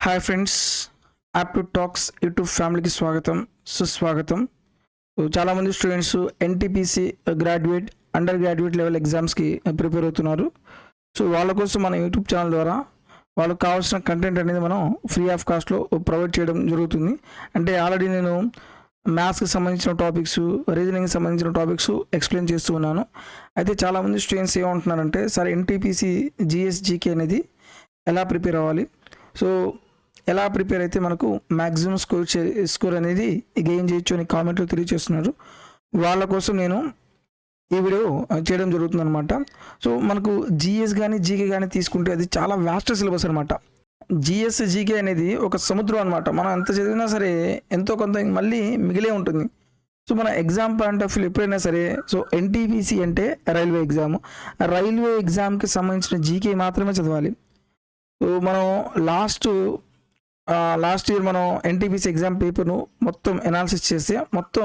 Hi friends, aptitude talks YouTube ఫ్యామిలీకి స్వాగతం సుస్వాగతం. చాలామంది students NTPC graduate under graduate level ఎగ్జామ్స్కి ప్రిపేర్ అవుతున్నారు. సో వాళ్ళ కోసం మన యూట్యూబ్ ఛానల్ ద్వారా వాళ్ళకి కావాల్సిన కంటెంట్ అనేది మనం ఫ్రీ ఆఫ్ కాస్ట్లో ప్రొవైడ్ చేయడం జరుగుతుంది. అంటే ఆల్రెడీ నేను మ్యాథ్స్కి సంబంధించిన టాపిక్స్, రీజనింగ్కి సంబంధించిన టాపిక్స్ ఎక్స్ప్లెయిన్ చేస్తూ ఉన్నాను. అయితే చాలామంది స్టూడెంట్స్ ఏమంటున్నారంటే, సార్ ఎన్టీపీసీ జిఎస్ జీకే అనేది ఎలా ప్రిపేర్ అవ్వాలి, సో ఎలా ప్రిపేర్ అయితే మనకు మ్యాక్సిమం స్కోర్ అనేది గెయిన్ చేయొచ్చు అని కామెంట్లో తెలియజేస్తున్నారు. వాళ్ళ కోసం నేను ఈ వీడియో చేయడం జరుగుతుంది అనమాట. సో మనకు జిఎస్ కానీ జీకే కానీ తీసుకుంటే అది చాలా వ్యాస్ట్ సిలబస్ అనమాట. జిఎస్ జీకే అనేది ఒక సముద్రం అనమాట. మనం ఎంత చదివినా సరే ఎంతో కొంత మళ్ళీ మిగిలే ఉంటుంది. సో మన ఎగ్జామ్ పాయింట్ ఆఫ్ వ్యూ ఎప్పుడైనా సరే, సో ఎన్టీపీసీ అంటే రైల్వే ఎగ్జామ్కి సంబంధించిన జీకే మాత్రమే చదవాలి. సో మనం లాస్ట్ ఇయర్ మనం ఎన్టీపీసీ ఎగ్జామ్ పేపర్ను మొత్తం ఎనాలిసిస్ చేస్తే మొత్తం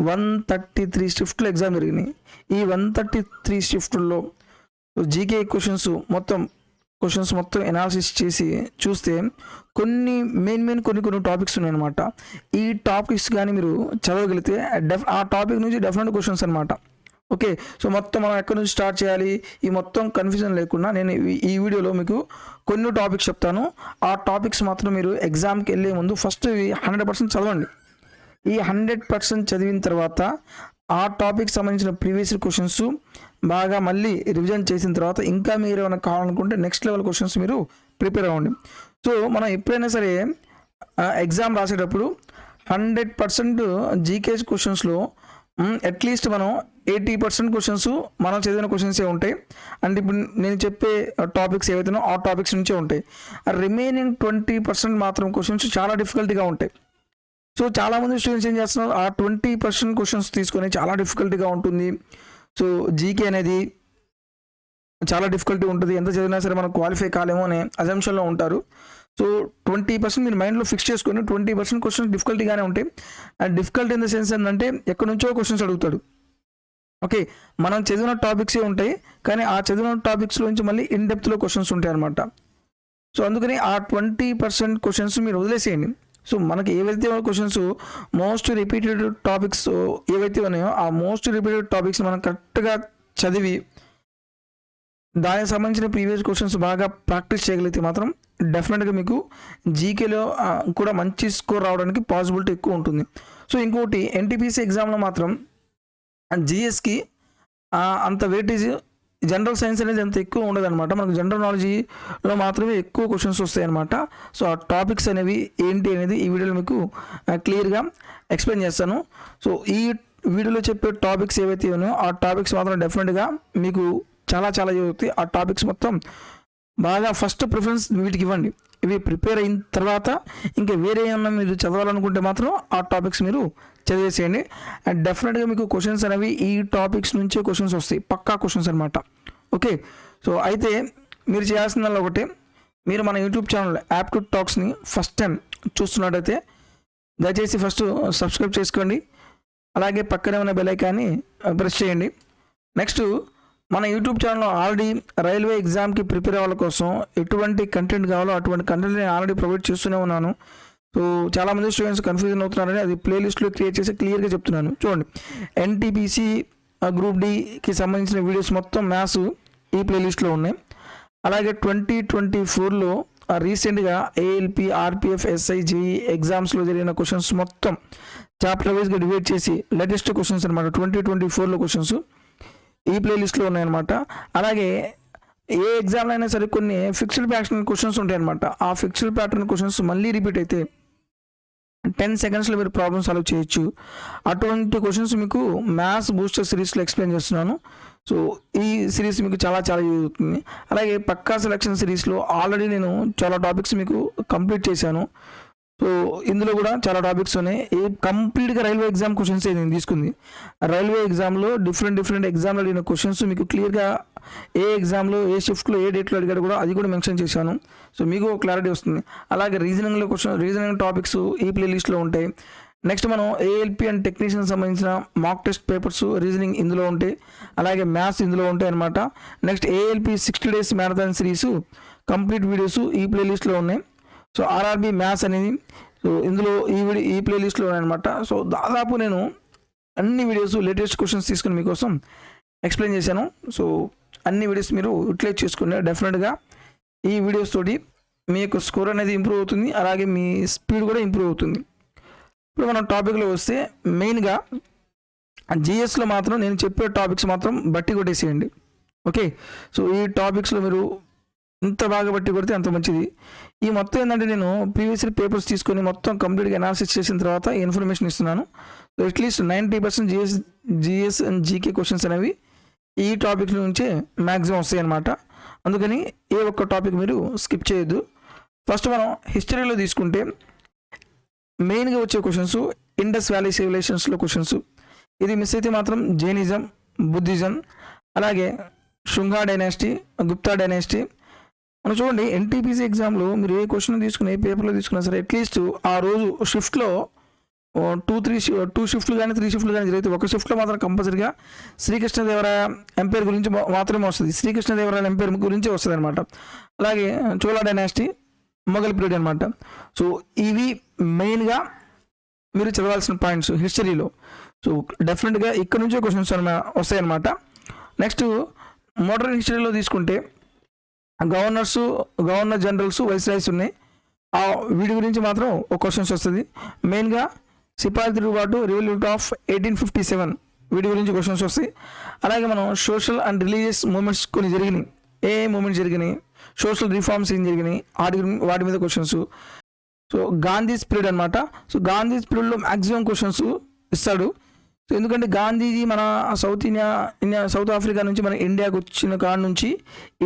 133 షిఫ్ట్లు ఎగ్జామ్ జరిగినాయి. ఈ 133 షిఫ్టుల్లో జీకే క్వశ్చన్స్ మొత్తం ఎనాలిసిస్ చేసి చూస్తే కొన్ని కొన్ని టాపిక్స్ ఉన్నాయన్నమాట. ఈ టాపిక్స్ కానీ మీరు చదవగలిగితే ఆ టాపిక్ నుంచి డెఫినెట్ క్వశ్చన్స్ అనమాట. ఓకే, సో మొత్తం మనం ఎక్కడి నుంచి స్టార్ట్ చేయాలి, ఈ మొత్తం కన్ఫ్యూజన్ లేకుండా నేను ఈ వీడియోలో మీకు కొన్ని టాపిక్స్ చెప్తాను. ఆ టాపిక్స్ మాత్రం మీరు ఎగ్జామ్కి వెళ్ళే ముందు ఫస్ట్ 100% చదవండి. ఈ 100% చదివిన తర్వాత ఆ టాపిక్ సంబంధించిన ప్రీవియస్ క్వశ్చన్స్ బాగా మళ్ళీ రివిజన్ చేసిన తర్వాత ఇంకా మీరు ఏమైనా కావాలనుకుంటే నెక్స్ట్ లెవెల్ క్వశ్చన్స్ మీరు ప్రిపేర్ అవ్వండి. సో మనం ఎప్పుడైనా సరే ఎగ్జామ్ రాసేటప్పుడు 100% జీకే క్వశ్చన్స్లో అట్లీస్ట్ మనం 80% క్వశ్చన్స్ మనం చదివిన క్వశ్చన్సే ఉంటాయి. అండ్ ఇప్పుడు నేను చెప్పే టాపిక్స్ ఏవైతేనో ఆ టాపిక్స్ నుంచే ఉంటాయి. రిమైనింగ్ 20% మాత్రం క్వశ్చన్స్ చాలా డిఫికల్ట్గా ఉంటాయి. సో చాలామంది స్టూడెంట్స్ ఏం చేస్తున్నారు, ఆ 20% క్వశ్చన్స్ తీసుకొని చాలా డిఫికల్ట్గా ఉంటుంది. సో జీకే అనేది చాలా డిఫికల్టీ ఉంటుంది, ఎంత చదివినా సరే మనం క్వాలిఫై కాలేమో అనే అజంప్షన్లో ఉంటారు. సో 20% మీరు మైండ్లో ఫిక్స్ చేసుకొని 20% క్వశ్చన్స్ డిఫికల్టీగానే ఉంటాయి. And difficulty in the sense ఏంటంటే ఎక్కడి నుంచో క్వశ్చన్స్ అడుగుతాడు. ఓకే, మనం చదివిన టాపిక్సే ఉంటాయి, కానీ ఆ చదివిన టాపిక్స్లో నుంచి మళ్ళీ ఇన్ డెప్త్లో క్వశ్చన్స్ ఉంటాయి అనమాట. సో అందుకని ఆ 20% క్వశ్చన్స్ మీరు వదిలేసేయండి. సో మనకి ఏవైతే క్వశ్చన్స్ మోస్ట్ రిపీటెడ్ టాపిక్స్ ఏవైతే ఉన్నాయో ఆ మోస్ట్ రిపీటెడ్ టాపిక్స్ మనం కరెక్ట్గా చదివి దానికి సంబంధించిన ప్రీవియస్ క్వశ్చన్స్ బాగా ప్రాక్టీస్ చేయగలిగితే మాత్రం డెఫినెట్గా మీకు జీకేలో కూడా మంచి స్కోర్ రావడానికి పాసిబిలిటీ ఎక్కువ ఉంటుంది. సో ఇంకోటి, ఎన్టీపీసీ ఎగ్జామ్లో మాత్రం జిఎస్కి అంత వెయిటేజ్, జనరల్ సైన్స్ అనేది అంత ఎక్కువ ఉండదన్నమాట. మనకు జనరల్ నాలెడ్జ్లో మాత్రమే ఎక్కువ క్వశ్చన్స్ వస్తాయి అన్నమాట. సో ఆ టాపిక్స్ అనేవి ఏంటి అనేది ఈ వీడియోలో మీకు క్లియర్గా ఎక్స్ప్లెయిన్ చేస్తాను. సో ఈ వీడియోలో చెప్పే టాపిక్స్ ఏవైతే ఉన్నాయో ఆ టాపిక్స్ మాత్రం డెఫినెట్గా మీకు చాలా చదువుతాయి. ఆ టాపిక్స్ మొత్తం బాగా ఫస్ట్ ప్రిఫరెన్స్ వీటికి ఇవ్వండి. ఇవి ప్రిపేర్ అయిన తర్వాత ఇంకా వేరే ఏమన్నా మీరు చదవాలనుకుంటే మాత్రం ఆ టాపిక్స్ మీరు చదివేసేయండి. అండ్ డెఫినెట్గా మీకు క్వశ్చన్స్ అనేవి ఈ టాపిక్స్ నుంచే క్వశ్చన్స్ వస్తాయి, పక్కా క్వశ్చన్స్ అనమాట. ఓకే, సో అయితే మీరు చేయాల్సిందల్లా ఒకటే, మీరు మన యూట్యూబ్ ఛానల్ యాప్టిట్యూడ్ టాక్స్ని ఫస్ట్ టైం చూస్తున్నట్టయితే దయచేసి ఫస్ట్ సబ్స్క్రైబ్ చేసుకోండి. అలాగే పక్కనే ఉన్న బెల్ ఐకాన్ని ప్రెస్ చేయండి. నెక్స్ట్, మన యూట్యూబ్ ఛానల్లో ఆల్రెడీ రైల్వే ఎగ్జామ్కి ప్రిపేర్ అవ్వడం కోసం ఎటువంటి కంటెంట్ కావాలో అటువంటి కంటెంట్ నేను ఆల్రెడీ ప్రొవైడ్ చేస్తూనే ఉన్నాను. సో చాలామంది స్టూడెంట్స్ కన్ఫ్యూజన్ అవుతున్నారని అది ప్లేలిస్ట్లో క్రియేట్ చేసి క్లియర్గా చెప్తున్నాను. చూడండి, ఎన్టీపీసీ గ్రూప్ డికి సంబంధించిన వీడియోస్ మొత్తం మ్యాథ్స్ ఈ ప్లేలిస్ట్లో ఉన్నాయి. అలాగే 2024లో రీసెంట్గా ఏఎల్పి, ఆర్పిఎఫ్, ఎస్ఐ, జేఈ ఎగ్జామ్స్లో జరిగిన క్వశ్చన్స్ మొత్తం చాప్టర్ వైజ్గా డివైడ్ చేసి లేటెస్ట్ క్వశ్చన్స్ అనమాట 2024లో క్వశ్చన్స్ ఈ ప్లేలిస్ట్లో ఉన్నాయన్నమాట. అలాగే ఏ ఎగ్జామ్లో అయినా సరే కొన్ని ఫిక్స్డ్ ప్యాటర్న్ క్వశ్చన్స్ ఉంటాయి అనమాట. ఆ ఫిక్స్డ్ ప్యాటర్న్ క్వశ్చన్స్ మళ్ళీ రిపీట్ అయితే 10 సెకండ్స్లో మీరు ప్రాబ్లమ్ సాల్వ్ చేయొచ్చు. అటువంటి క్వశ్చన్స్ మీకు మ్యాథ్స్ బూస్టర్ సిరీస్లో ఎక్స్ప్లెయిన్ చేస్తున్నాను. సో ఈ సిరీస్ మీకు చాలా యూజ్ అవుతుంది. అలాగే పక్కా సెలక్షన్ సిరీస్లో ఆల్రెడీ నేను చాలా టాపిక్స్ మీకు కంప్లీట్ చేశాను. సో ఇందులో కూడా చాలా టాపిక్స్ ఉన్నాయి. కంప్లీట్గా రైల్వే ఎగ్జామ్ క్వశ్చన్స్ నేను తీసుకుంది. రైల్వే ఎగ్జామ్లో డిఫరెంట్ ఎగ్జామ్లో అడిగిన క్వశ్చన్స్ మీకు క్లియర్గా ఏ ఎగ్జామ్లో ఏ షిఫ్ట్లో ఏ డేట్లో అడిగాడు కూడా అది కూడా మెన్షన్ చేశాను. సో మీకు క్లారిటీ వస్తుంది. అలాగే రీజనింగ్ టాపిక్స్ ఈ ప్లేలిస్ట్లో ఉంటాయి. నెక్స్ట్ మనం ఏఎల్పి అండ్ టెక్నీషియన్ సంబంధించిన మాక్ టెస్ట్ పేపర్స్ రీజనింగ్ ఇందులో ఉంటాయి. అలాగే మ్యాథ్స్ ఇందులో ఉంటాయి అనమాట. Next ALP 60 days marathon series complete videos ఈ ప్లేలిస్ట్లో ఉన్నాయి. సో ఆర్ఆర్బి మ్యాథ్స్ అనేది సో ఇందులో ఈ ప్లేలిస్ట్లో ఉన్నాయన్నమాట. సో దాదాపు నేను అన్ని వీడియోస్ లేటెస్ట్ క్వశ్చన్స్ తీసుకుని మీకోసం ఎక్స్ప్లెయిన్ చేశాను. సో అన్ని వీడియోస్ మీరు యూటిలైజ్ చేసుకునే డెఫినెట్గా ఈ వీడియోస్ తోటి మీ యొక్క స్కోర్ అనేది ఇంప్రూవ్ అవుతుంది, అలాగే మీ స్పీడ్ కూడా ఇంప్రూవ్ అవుతుంది. ఇప్పుడు మనం టాపిక్లో వస్తే మెయిన్గా జిఎస్లో మాత్రం నేను చెప్పే టాపిక్స్ మాత్రం బట్టి కొట్టేసేయండి. ఓకే, సో ఈ టాపిక్స్లో మీరు ఎంత బాగా బట్టి కొడితే అంత మంచిది. ఈ మొత్తం ఏంటంటే నేను ప్రీవియస్ పేపర్స్ తీసుకొని మొత్తం కంప్లీట్గా అనాలిసిస్ చేసిన తర్వాత ఇన్ఫర్మేషన్ ఇస్తున్నాను. So at least 90% GS and GK questions అనేవి ఈ టాపిక్ నుంచే మ్యాక్సిమం వస్తాయి అన్నమాట. అందుకని ఏ ఒక్క టాపిక్ మీరు స్కిప్ చేయొద్దు. ఫస్ట్ మనం హిస్టరీలో తీసుకుంటే మెయిన్గా వచ్చే క్వశ్చన్స్ ఇండస్ వ్యాలీ సివిలైజేషన్స్లో క్వశ్చన్స్. ఇది మిస్ అయితే మాత్రం జైనిజం, బుద్ధిజం, అలాగే శుంగా డైనాసిటీ, గుప్తా డైనాసిటీ. మనం చూడండి ఎన్టీపీసీ ఎగ్జామ్లో మీరు ఏ క్వశ్చన్ తీసుకుని ఏ పేపర్లో తీసుకున్నా సరే అట్లీస్ట్ ఆ రోజు షిఫ్ట్లో 2 షిఫ్ట్లు కానీ 3 షిఫ్ట్లు కానీ జరిగితే ఒక షిఫ్ట్లో మాత్రం కంపల్సరీగా శ్రీకృష్ణదేవరాయ ఎంపైర్ గురించి మాత్రమే వస్తుంది. శ్రీకృష్ణదేవరాయల ఎంపైర్ గురించి వస్తుంది అనమాట. అలాగే చోళా డైనాసిటీ, మొఘల్ పీరియడ్ అనమాట. సో ఇవి మెయిన్గా మీరు చదవాల్సిన పాయింట్స్ హిస్టరీలో. సో డెఫినెట్గా ఇక్కడ నుంచే క్వశ్చన్స్ వస్తాయన్నమాట. నెక్స్ట్ మోడర్న్ హిస్టరీలో తీసుకుంటే గవర్నర్ జనరల్స్, వైస్రాయ్స్ ఉన్నాయి. వీటి గురించి మాత్రం ఒక క్వశ్చన్స్ వస్తుంది. మెయిన్గా సిపాయి తిరుగుబాటు, రివల్యూట్ ఆఫ్ 1857 వీటి గురించి క్వశ్చన్స్ వస్తాయి. అలాగే మనం సోషల్ అండ్ రిలీజియస్ మూమెంట్స్ కొన్ని జరిగినాయి, ఏ మూమెంట్స్ జరిగినాయి, సోషల్ రిఫార్మ్స్ ఏం జరిగినాయి, వాటి మీద క్వశ్చన్స్. సో గాంధీస్ పీరియడ్ అనమాట. సో గాంధీస్ పీరియడ్లో మ్యాక్సిమం క్వశ్చన్స్ ఇస్తాడు. సో ఎందుకంటే గాంధీజీ మన సౌత్ ఆఫ్రికా నుంచి మన ఇండియాకు వచ్చిన కాడ నుంచి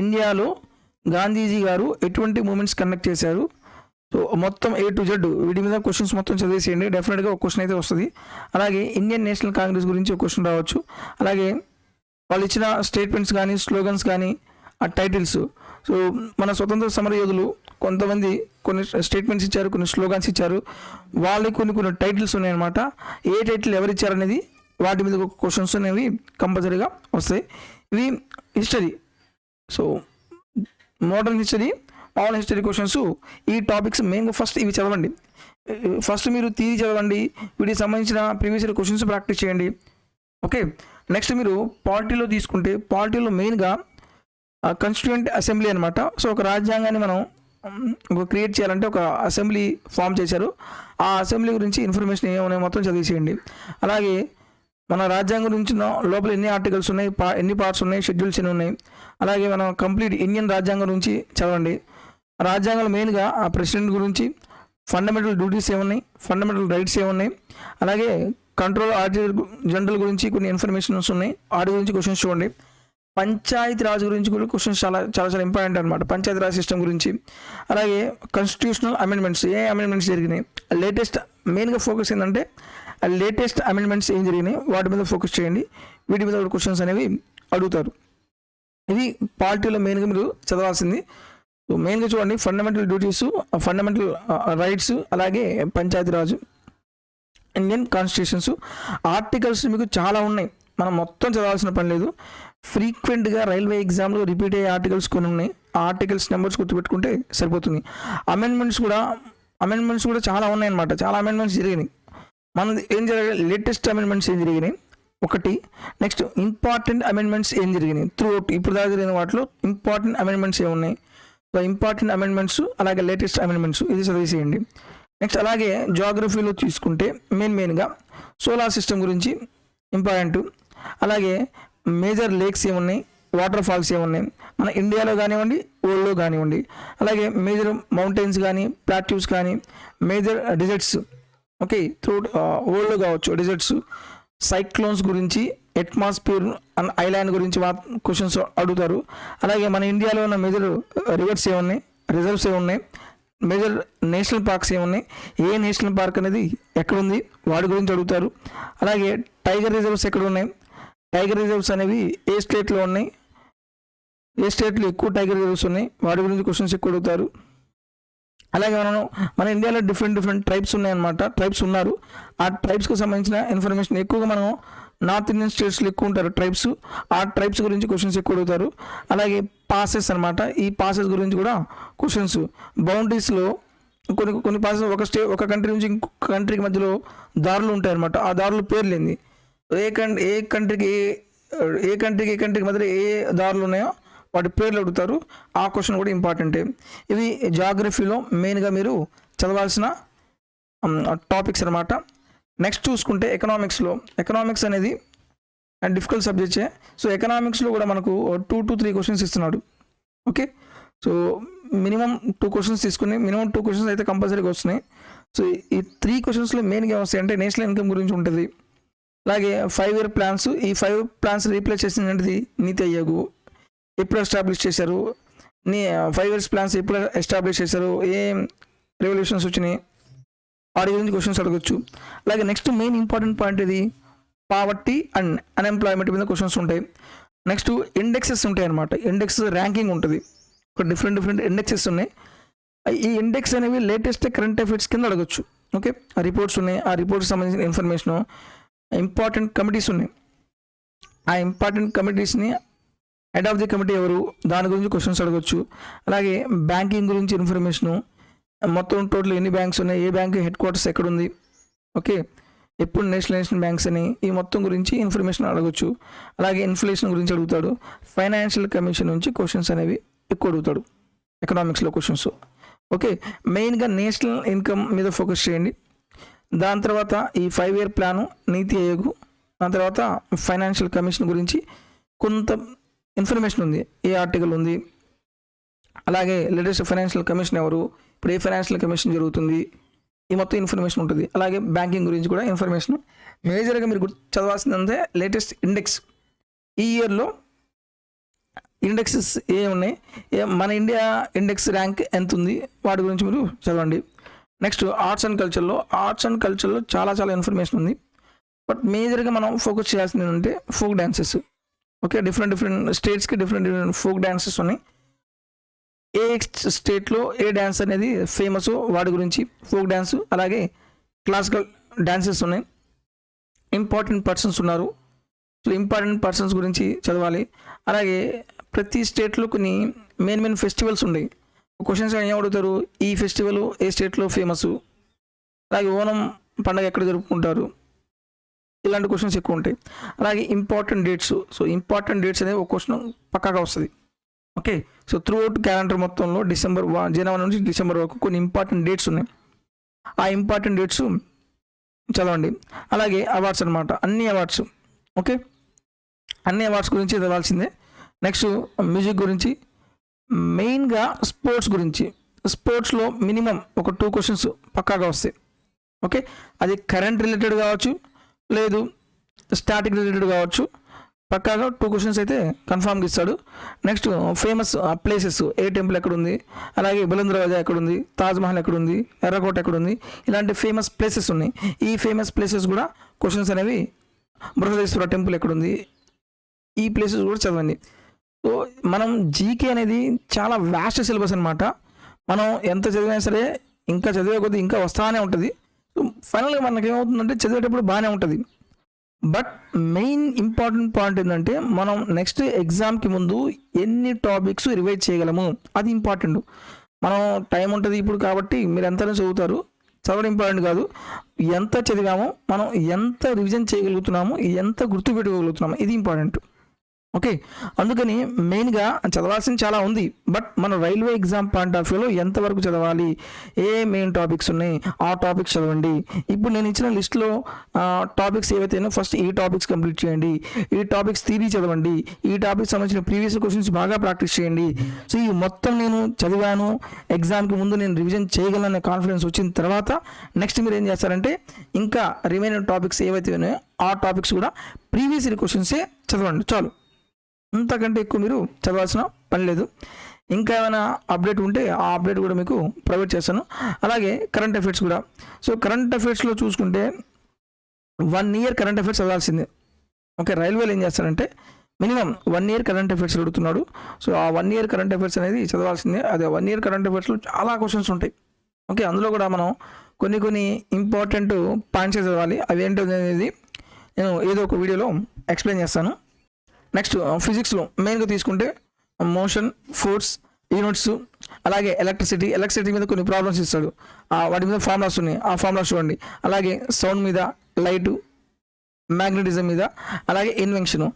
ఇండియాలో గాంధీజీ గారు ఎటువంటి మూమెంట్స్ కండక్ట్ చేశారు, సో మొత్తం A to Z వీటి మీద క్వశ్చన్స్ మొత్తం చదివేసేయండి. డెఫినెట్గా ఒక క్వశ్చన్ అయితే వస్తుంది. అలాగే ఇండియన్ నేషనల్ కాంగ్రెస్ గురించి ఒక క్వశ్చన్ రావచ్చు. అలాగే వాళ్ళు ఇచ్చిన స్టేట్మెంట్స్ కానీ, స్లోగన్స్ కానీ, ఆ టైటిల్స్. సో మన స్వతంత్ర సమర యోధులు కొంతమంది కొన్ని స్టేట్మెంట్స్ ఇచ్చారు, కొన్ని స్లోగన్స్ ఇచ్చారు, వాళ్ళకి కొన్ని టైటిల్స్ ఉన్నాయన్నమాట. ఏ టైటిల్ ఎవరు ఇచ్చారనేది వాటి మీద క్వశ్చన్స్ అనేవి కంపల్సరీగా వస్తాయి. ఇవి history. So modern history, all history questions, ఈ టాపిక్స్ మెయిన్గా ఫస్ట్ ఇవి చదవండి. ఫస్ట్ మీరు థియరీ చదవండి, వీటికి సంబంధించిన ప్రీవియస్ ఇయర్ క్వశ్చన్స్ ప్రాక్టీస్ చేయండి. ఓకే, నెక్స్ట్ మీరు పాలిటీలో తీసుకుంటే పాలిటీలో మెయిన్గా కాన్స్టిట్యూయెంట్ అసెంబ్లీ అనమాట. సో ఒక రాజ్యాంగాన్ని మనం క్రియేట్ చేయాలంటే ఒక అసెంబ్లీ ఫామ్ చేశారు. ఆ అసెంబ్లీ గురించి ఇన్ఫర్మేషన్ ఏమన్నాయి మొత్తం చదివేసేయండి. అలాగే మన రాజ్యాంగం గురించి లోపల ఎన్ని ఆర్టికల్స్ ఉన్నాయి, ఎన్ని పార్ట్స్ ఉన్నాయి, షెడ్యూల్స్ ఎన్ని ఉన్నాయి. అలాగే మనం కంప్లీట్ ఇండియన్ రాజ్యాంగం గురించి చదవండి. రాజ్యాంగంలో మెయిన్గా ఆ ప్రెసిడెంట్ గురించి, ఫండమెంటల్ డ్యూటీస్ ఏమున్నాయి, ఫండమెంటల్ రైట్స్ ఏమున్నాయి, అలాగే కంట్రోల్ ఆడిటర్ జనరల్ గురించి కొన్ని ఇన్ఫర్మేషన్స్ ఉన్నాయి, వాటి గురించి క్వశ్చన్స్ చూడండి. పంచాయతీ రాజ్ గురించి కూడా క్వశ్చన్స్ చాలా ఇంపార్టెంట్ అనమాట, పంచాయతీ రాజ్ సిస్టమ్ గురించి. అలాగే కాన్స్టిట్యూషనల్ అమెండ్మెంట్స్, ఏ అమెండ్మెంట్స్ జరిగినాయి, లేటెస్ట్ మెయిన్గా ఫోకస్ ఏంటంటే లేటెస్ట్ అమెండ్మెంట్స్ ఏం జరిగినాయి వాటి మీద ఫోకస్ చేయండి. వీటి మీద క్వశ్చన్స్ అనేవి అడుగుతారు. ఇది పాలిటీలో మెయిన్గా మీరు చదవాల్సింది. మెయిన్గా చూడండి ఫండమెంటల్ డ్యూటీస్, ఫండమెంటల్ రైట్స్, అలాగే పంచాయతీరాజ్, ఇండియన్ కాన్స్టిట్యూషన్స్. ఆర్టికల్స్ మీకు చాలా ఉన్నాయి, మనం మొత్తం చదవాల్సిన పని లేదు. ఫ్రీక్వెంట్గా రైల్వే ఎగ్జామ్లో రిపీట్ అయ్యే ఆర్టికల్స్ కొన్ని ఉన్నాయి, ఆ ఆర్టికల్స్ నెంబర్స్ గుర్తుపెట్టుకుంటే సరిపోతుంది. అమెండ్మెంట్స్ కూడా చాలా ఉన్నాయన్నమాట, చాలా అమెండ్మెంట్స్ జరిగినాయి. మన ఏం జరిగాయి, లేటెస్ట్ అమెండ్మెంట్స్ ఏం జరిగినాయి ఒకటి. నెక్స్ట్ ఇంపార్టెంట్ అమెండ్మెంట్స్ ఏం జరిగినాయి త్రూఅవుట్ ఇప్పుడు దాకా జరిగిన వాటిలో ఇంపార్టెంట్ అమెండ్మెంట్స్ ఏమున్నాయి, సో ఇంపార్టెంట్ అమెండ్మెంట్స్, అలాగే లేటెస్ట్ అమెండ్మెంట్స్, ఇది చదివేసేయండి. నెక్స్ట్ అలాగే జాగ్రఫీలో తీసుకుంటే మెయిన్గా సోలార్ సిస్టమ్ గురించి ఇంపార్టెంట్. అలాగే మేజర్ లేక్స్ ఏమున్నాయి, వాటర్ ఫాల్స్ ఏమున్నాయి మన ఇండియాలో కానివ్వండి, వరల్డ్లో కానివ్వండి. అలాగే మేజర్ మౌంటైన్స్ కానీ, ప్లాట్యూస్ కానీ, మేజర్ డిజర్ట్స్, ఓకే త్రూ వరల్డ్లో కావచ్చు డిజర్ట్స్. సైక్లోన్స్ గురించి, అట్మాస్ఫియర్ అండ్ ఐలాండ్ గురించి క్వశ్చన్స్ అడుగుతారు. అలాగే మన ఇండియాలో ఉన్న మేజర్ రివర్స్ ఏమున్నాయి, రిజర్వ్స్ ఏమున్నాయి, మేజర్ నేషనల్ పార్క్స్ ఏమున్నాయి, ఏ నేషనల్ పార్క్ అనేది ఎక్కడుంది వాటి గురించి అడుగుతారు. అలాగే టైగర్ రిజర్వ్స్ ఎక్కడ ఉన్నాయి, టైగర్ రిజర్వ్స్ అనేవి ఏ స్టేట్లో ఉన్నాయి, ఏ స్టేట్లో ఎక్కువ టైగర్ రిజర్వ్స్ ఉన్నాయి వాటి గురించి క్వశ్చన్స్ ఎక్కువ అడుగుతారు. అలాగే మన ఇండియాలో డిఫరెంట్ ట్రైబ్స్ ఉన్నాయన్నమాట, ట్రైబ్స్ ఉన్నారు. ఆ ట్రైబ్స్కి సంబంధించిన ఇన్ఫర్మేషన్ ఎక్కువగా మనం నార్త్ ఇండియన్ స్టేట్స్లో ఎక్కువ ఉంటారు ట్రైబ్స్, ఆ ట్రైబ్స్ గురించి క్వశ్చన్స్ ఎక్కువ అడుగుతారు. అలాగే పాసెస్ అనమాట, ఈ పాసెస్ గురించి కూడా క్వశ్చన్స్. బౌండరీస్లో కొన్ని పాసెస్ ఒక కంట్రీ నుంచి ఇంకొక కంట్రీకి మధ్యలో దారులు ఉంటాయి అన్నమాట. ఆ దారుల పేర్లు ఏంది, ఏ కంట్రీకి మధ్యలో ఏ దారులు ఉన్నాయో వాటి పేర్లు అడుగుతారు. ఆ క్వశ్చన్ కూడా ఇంపార్టెంటే. ఇవి జాగ్రఫీలో మెయిన్గా మీరు చదవాల్సిన టాపిక్స్ అనమాట. నెక్స్ట్ చూసుకుంటే ఎకనామిక్స్ అనేది డిఫికల్ట్ సబ్జెక్టే. సో ఎకనామిక్స్లో కూడా మనకు 2 to 3 క్వశ్చన్స్ ఇస్తున్నాడు. ఓకే, సో మినిమం 2 క్వశ్చన్స్ తీసుకుని మినిమం 2 క్వశ్చన్స్ అయితే కంపల్సరీగా వస్తున్నాయి. సో ఈ 3 క్వశ్చన్స్లో మెయిన్గా వస్తాయి అంటే నేషనల్ ఇన్కమ్ గురించి ఉంటుంది. అలాగే 5-year ప్లాన్స్, ఈ 5 ప్లాన్స్ రీప్లేస్ చేసింది నీతి ఆయోగ్ ఎప్పుడు ఎస్టాబ్లిష్ చేశారు, 5 years ప్లాన్స్ ఎప్పుడు ఎస్టాబ్లిష్ చేశారు, ఏం రెవల్యూషన్స్ వచ్చినాయి, వాటి గురించి క్వశ్చన్స్ అడగచ్చు. అలాగే నెక్స్ట్ మెయిన్ ఇంపార్టెంట్ పాయింట్ ఇది పావర్టీ అండ్ అన్ఎంప్లాయ్మెంట్ మీద క్వశ్చన్స్ ఉంటాయి. నెక్స్ట్ ఇండెక్సెస్ ఉంటాయి అన్నమాట. ఇండెక్స్ ర్యాంకింగ్ ఉంటుంది, ఒక డిఫరెంట్ ఇండెక్సెస్ ఉన్నాయి. ఈ ఇండెక్స్ అనేవి లేటెస్ట్ కరెంట్ అఫైర్స్ కింద అడగచ్చు. ఓకే, ఆ రిపోర్ట్స్ ఉన్నాయి, ఆ రిపోర్ట్స్ సంబంధించిన ఇన్ఫర్మేషను, ఇంపార్టెంట్ కమిటీస్ ఉన్నాయి. ఆ ఇంపార్టెంట్ కమిటీస్ని హెడ్ ఆఫ్ ది కమిటీ ఎవరు, దాని గురించి క్వశ్చన్స్ అడగచ్చు. అలాగే బ్యాంకింగ్ గురించి ఇన్ఫర్మేషను, మొత్తం టోటల్ ఎన్ని బ్యాంక్స్ ఉన్నాయి, ఏ బ్యాంక్ హెడ్ క్వార్టర్స్ ఎక్కడుంది, ఓకే, ఎప్పుడు నేషనల్ బ్యాంక్స్ అని, ఈ మొత్తం గురించి ఇన్ఫర్మేషన్ అడగచ్చు. అలాగే ఇన్ఫ్లేషన్ గురించి అడుగుతాడు. ఫైనాన్షియల్ కమిషన్ నుంచి క్వశ్చన్స్ అనేవి ఎక్కువ అడుగుతాడు ఎకనామిక్స్లో క్వశ్చన్స్. ఓకే, మెయిన్గా నేషనల్ ఇన్కమ్ మీద ఫోకస్ చేయండి. దాని తర్వాత ఈ 5-year ప్లాను, నీతి ఆయోగ్, దాని తర్వాత ఫైనాన్షియల్ కమిషన్ గురించి కొంత ఇన్ఫర్మేషన్ ఉంది, ఏ ఆర్టికల్ ఉంది, అలాగే లేటెస్ట్ ఫైనాన్షియల్ కమిషన్ ఎవరు, ఇప్పుడు ఏ ఫైనాన్షియల్ కమిషన్ జరుగుతుంది, ఈ మొత్తం ఇన్ఫర్మేషన్ ఉంటుంది. అలాగే బ్యాంకింగ్ గురించి కూడా ఇన్ఫర్మేషన్. మేజర్గా మీరు చదవాల్సిందంటే లేటెస్ట్ ఇండెక్స్, ఈ ఇయర్లో ఇండెక్సెస్ ఏ ఉన్నాయి, మన ఇండియా ఇండెక్స్ ర్యాంక్ ఎంత ఉంది, వాటి గురించి మీరు చదవండి. నెక్స్ట్ ఆర్ట్స్ అండ్ కల్చర్లో చాలా ఇన్ఫర్మేషన్ ఉంది. బట్ మేజర్గా మనం ఫోకస్ చేయాల్సింది ఏంటంటే ఫోక్ డ్యాన్సెస్. ఓకే, డిఫరెంట్ స్టేట్స్కి డిఫరెంట్ ఫోక్ డ్యాన్సెస్ ఉన్నాయి. ఏ స్టేట్లో ఏ డ్యాన్స్ అనేది ఫేమస్, వాటి గురించి ఫోక్ డ్యాన్స్, అలాగే క్లాసికల్ డ్యాన్సెస్ ఉన్నాయి. ఇంపార్టెంట్ పర్సన్స్ ఉన్నారు, సో ఇంపార్టెంట్ పర్సన్స్ గురించి చదవాలి. అలాగే ప్రతి స్టేట్లో కొన్ని మెయిన్ ఫెస్టివల్స్ ఉన్నాయి. క్వశ్చన్స్ ఏం అడుగుతారు, ఈ ఫెస్టివల్ ఏ స్టేట్లో ఫేమస్, అలాగే ఓనం పండుగ ఎక్కడ జరుపుకుంటారు, ఇలాంటి క్వశ్చన్స్ ఎక్కువ ఉంటాయి. అలాగే important dates, so important dates అనేది ఒక క్వశ్చన్ పక్కాగా వస్తుంది. Okay, so through out calendar మొత్తంలో జనవరి నుంచి డిసెంబర్ వరకు కొన్ని ఇంపార్టెంట్ డేట్స్ ఉన్నాయి. ఆ ఇంపార్టెంట్ డేట్స్ చదవండి. అలాగే అవార్డ్స్ అనమాట, అన్ని అవార్డ్స్. ఓకే, అన్ని అవార్డ్స్ గురించి చదవాల్సిందే. నెక్స్ట్ మ్యూజిక్ గురించి, మెయిన్గా స్పోర్ట్స్లో మినిమం ఒక 2 క్వశ్చన్స్ పక్కాగా వస్తాయి. ఓకే, అది కరెంట్ రిలేటెడ్ కావచ్చు, లేదు స్టాటిక్ రిలేటెడ్ కావచ్చు, పక్కాగా 2 క్వశ్చన్స్ అయితే కన్ఫామ్గా ఇస్తాడు. నెక్స్ట్ ఫేమస్ ప్లేసెస్, ఏ టెంపుల్ ఎక్కడుంది, అలాగే బులంద్ దర్వాజా ఎక్కడుంది, తాజ్మహల్ ఎక్కడుంది, ఎర్రకోట ఎక్కడుంది, ఇలాంటి ఫేమస్ ప్లేసెస్ ఉన్నాయి. ఈ ఫేమస్ ప్లేసెస్ కూడా క్వశ్చన్స్ అనేవి, బృహదేశ్వర టెంపుల్ ఎక్కడుంది, ఈ ప్లేసెస్ కూడా చదవండి. సో మనం జీకే అనేది చాలా వాస్ట్ సిలబస్ అనమాట. మనం ఎంత చదివినా సరే ఇంకా చదివే కొద్దీ ఇంకా వస్తానే ఉంటుంది. ఫైనల్గా మనకి ఏమవుతుందంటే చదివేటప్పుడు బాగానే ఉంటుంది. బట్ మెయిన్ ఇంపార్టెంట్ పాయింట్ ఏంటంటే మనం నెక్స్ట్ ఎగ్జామ్కి ముందు ఎన్ని టాపిక్స్ రివైజ్ చేయగలము, అది ఇంపార్టెంట్. మనం టైం ఉంటుంది ఇప్పుడు కాబట్టి మీరు ఎంతైనా చదువుతారు, చదవడం ఇంపార్టెంట్ కాదు, ఎంత చదివామో మనం ఎంత రివిజన్ చేయగలుగుతున్నాము, ఎంత గుర్తుపెట్టుకోగలుగుతున్నాము, ఇది ఇంపార్టెంట్. ఓకే, అందుకని మెయిన్గా చదవాల్సింది చాలా ఉంది. బట్ మన రైల్వే ఎగ్జామ్ పాయింట్ ఆఫ్ వ్యూలో ఎంతవరకు చదవాలి, ఏ మెయిన్ టాపిక్స్ ఉన్నాయి, ఆ టాపిక్స్ చదవండి. ఇప్పుడు నేను ఇచ్చిన లిస్ట్లో టాపిక్స్ ఏవైతే ఫస్ట్ ఈ టాపిక్స్ కంప్లీట్ చేయండి, ఈ టాపిక్స్ థియరీ చదవండి, ఈ టాపిక్స్ సంబంధించిన ప్రీవియస్ క్వశ్చన్స్ బాగా ప్రాక్టీస్ చేయండి. సో ఈ మొత్తం నేను చదివాను, ఎగ్జామ్కి ముందు నేను రివిజన్ చేయగలనే కాన్ఫిడెన్స్ వచ్చిన తర్వాత నెక్స్ట్ మీరు ఏం చేస్తారంటే ఇంకా రిమైనింగ్ టాపిక్స్ ఏవైతే ఉన్నాయో ఆ టాపిక్స్ కూడా ప్రీవియస్ క్వశ్చన్సే చదవండి చాలు. అంతకంటే ఎక్కువ మీరు చదవాల్సిన పని లేదు. ఇంకా ఏమైనా అప్డేట్ ఉంటే ఆ అప్డేట్ కూడా మీకు ప్రొవైడ్ చేస్తాను. అలాగే కరెంట్ అఫైర్స్ కూడా. సో కరెంట్ అఫైర్స్లో చూసుకుంటే 1 year కరెంట్ అఫైర్స్ చదవాల్సిందే. ఓకే, రైల్వేలో ఏం చేస్తారంటే మినిమం 1 year కరెంట్ అఫైర్స్ అడుగుతున్నాడు. సో ఆ 1 year కరెంట్ అఫైర్స్ అనేది చదవాల్సిందే. అదే 1 year కరెంట్ అఫైర్స్లో చాలా క్వశ్చన్స్ ఉంటాయి. ఓకే, అందులో కూడా మనం కొన్ని ఇంపార్టెంట్ పాయింట్స్ చదవాలి. అవి ఏంటో అనేది నేను ఏదో ఒక వీడియోలో ఎక్స్ప్లెయిన్ చేస్తాను. నెక్స్ట్ ఫిజిక్స్లో మెయిన్గా తీసుకుంటే మోషన్, ఫోర్స్, యూనిట్స్, అలాగే ఎలక్ట్రిసిటీ మీద కొన్ని ప్రాబ్లమ్స్ ఇస్తాడు, వాటి మీద ఫార్ములాస్ ఉన్నాయి, ఆ ఫార్ములాస్ చూడండి. అలాగే సౌండ్ మీద, లైటు, మ్యాగ్నెటిజం మీద, అలాగే ఇన్వెన్షన్,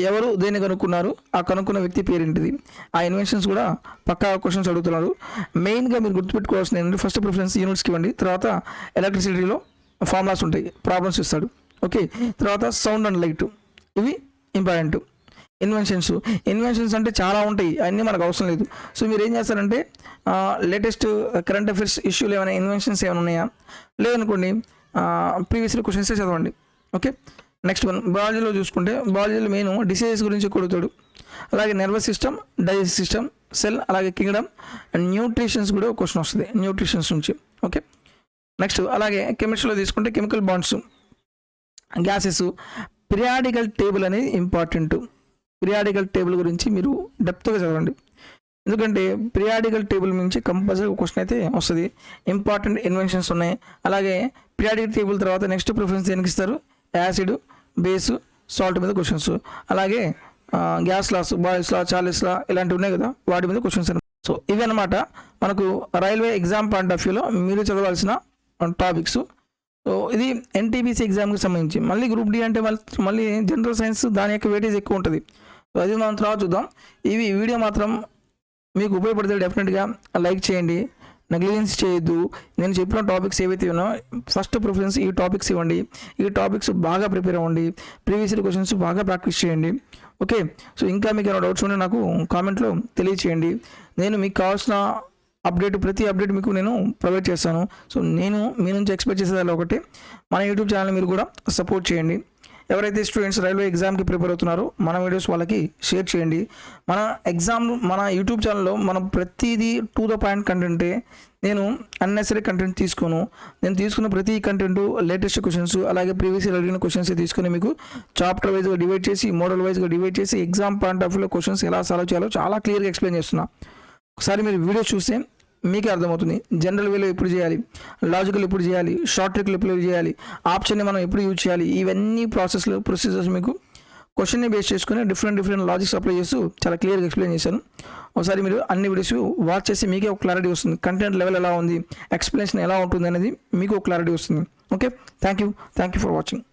ఎవరు దేన్ని కనుక్కున్నారు, ఆ కనుక్కున్న వ్యక్తి పేరేంటిది, ఆ ఇన్వెన్షన్స్ కూడా పక్కా క్వశ్చన్స్ అడుగుతున్నారు. మెయిన్గా మీరు గుర్తుపెట్టుకోవాల్సిన ఏంటంటే ఫస్ట్ ప్రిఫరెన్స్ యూనిట్స్కి ఇవ్వండి, తర్వాత ఎలక్ట్రిసిటీలో ఫార్ములాస్ ఉంటాయి, ప్రాబ్లమ్స్ ఇస్తాడు. ఓకే, తర్వాత సౌండ్ అండ్ లైట్, ఇవి ఇంపార్టెంట్. ఇన్వెన్షన్స్ అంటే చాలా ఉంటాయి, అన్నీ మనకు అవసరం లేదు. సో మీరు ఏం చేస్తారంటే లేటెస్ట్ కరెంట్ అఫైర్స్ ఇష్యూలు ఏమైనా ఇన్వెన్షన్స్ ఏమైనా ఉన్నాయా, లేదనుకోండి ప్రీవియస్ క్వశ్చన్సే చదవండి. ఓకే, నెక్స్ట్ వన్ బయాలజీలో చూసుకుంటే, బయాలజీలో మెయిన్ డిసీజెస్ గురించి కొడుతాడు, అలాగే nervous system, digestive system, cell, అలాగే కింగ్డమ్ అండ్ న్యూట్రిషన్స్ కూడా క్వశ్చన్ వస్తుంది న్యూట్రిషన్స్ నుంచి. ఓకే, నెక్స్ట్ అలాగే కెమిస్ట్రీలో తీసుకుంటే chemical bonds, gases, periodical table అనేది ఇంపార్టెంట్. పిరియాడికల్ టేబుల్ గురించి మీరు డెప్త్గా చదవండి, ఎందుకంటే పిరియాడికల్ టేబుల్ నుంచి కంపల్సరీ క్వశ్చన్ అయితే వస్తుంది. ఇంపార్టెంట్ ఇన్వెన్షన్స్ ఉన్నాయి. అలాగే పిరియాడికల్ టేబుల్ తర్వాత నెక్స్ట్ ప్రిఫరెన్స్ దేనికి ఇస్తారు, యాసిడ్, బేసు, సాల్ట్ మీద క్వశ్చన్స్, అలాగే gas laws, Boyle's law, Charles law ఇలాంటివి ఉన్నాయి కదా, వాటి మీద క్వశ్చన్స్. సో ఇవి అనమాట మనకు రైల్వే ఎగ్జామ్ పాయింట్ ఆఫ్ వ్యూలో మీరు చదవాల్సిన టాపిక్స్. సో ఇది ఎన్టీపీసీ ఎగ్జామ్కి సంబంధించి. మళ్ళీ గ్రూప్ డి అంటే మళ్ళీ జనరల్ సైన్స్, దాని యొక్క వెయిటేజ్ ఎక్కువ ఉంటుంది. సో అది మనం తర్వాత చూద్దాం. వీడియో మాత్రం మీకు ఉపయోగపడితే డెఫినెట్గా లైక్ చేయండి, నెగ్లిజెన్స్ చేయొద్దు. నేను చెప్పిన టాపిక్స్ ఏవైతే ఉన్నాయో ఫస్ట్ ప్రిఫరెన్స్ ఈ టాపిక్స్ ఇవ్వండి, ఈ టాపిక్స్ బాగా ప్రిపేర్ అవ్వండి, ప్రీవియస్ క్వశ్చన్స్ బాగా ప్రాక్టీస్ చేయండి. ఓకే, సో ఇంకా మీకు ఏమైనా డౌట్స్ ఉంటే నాకు కామెంట్లో తెలియచేయండి. నేను మీకు కావాల్సిన ప్రతి అప్డేట్ మీకు నేను ప్రొవైడ్ చేస్తాను. సో నేను మీ నుంచి ఎక్స్పెక్ట్ చేసేది ఒకటి, మన యూట్యూబ్ ఛానల్ మీరు కూడా సపోర్ట్ చేయండి. ఎవరైతే స్టూడెంట్స్ రైల్వే ఎగ్జామ్కి ప్రిపేర్ అవుతున్నారో మన వీడియోస్ వాళ్ళకి షేర్ చేయండి. మన యూట్యూబ్ ఛానల్లో మనం ప్రతిదీ టు ద పాయింట్ కంటెంటే, నేను అన్నెసరీ కంటెంట్ తీసుకోను. నేను తీసుకున్న ప్రతి కంటెంట్ లేటెస్ట్ క్వశ్చన్స్, అలాగే ప్రీవియస్ అడిగిన క్వశ్చన్స్ తీసుకుని మీకు చాప్టర్ వైజ్గా డివైడ్ చేసి, మోడల్ వైజ్గా డివైడ్ చేసి, ఎగ్జామ్ పాయింట్ ఆఫ్ వ్యూలో క్వశ్చన్స్ ఎలా సాల్వ్ చేయాలో చాలా క్లియర్గా ఎక్స్ప్లెయిన్ చేస్తున్నా. ఒకసారి మీరు వీడియో చూస్తే మీకే అర్థమవుతుంది. జనరల్ వేలో ఎప్పుడు చేయాలి, లాజికల్ ఎప్పుడు చేయాలి, షార్ట్ ట్రిక్లు ఎప్పుడు చేయాలి, ఆప్షన్ని మనం ఎప్పుడు యూజ్ చేయాలి, ఇవన్నీ ప్రొసీజర్స్ మీకు క్వశ్చన్ని బేస్ చేసుకుని డిఫరెంట్ లాజిక్స్ అప్లై చేస్తూ చాలా క్లియర్గా ఎక్స్ప్లెయిన్ చేశాను. ఒకసారి మీరు అన్ని వీడియోస్ వాచ్ చేసి మీకే ఒక క్లారిటీ వస్తుంది, కంటెంట్ లెవెల్ ఎలా ఉంది, ఎక్స్ప్లెనేషన్ ఎలా ఉంటుంది అనేది మీకు ఒక క్లారిటీ వస్తుంది. Okay, thank you for watching.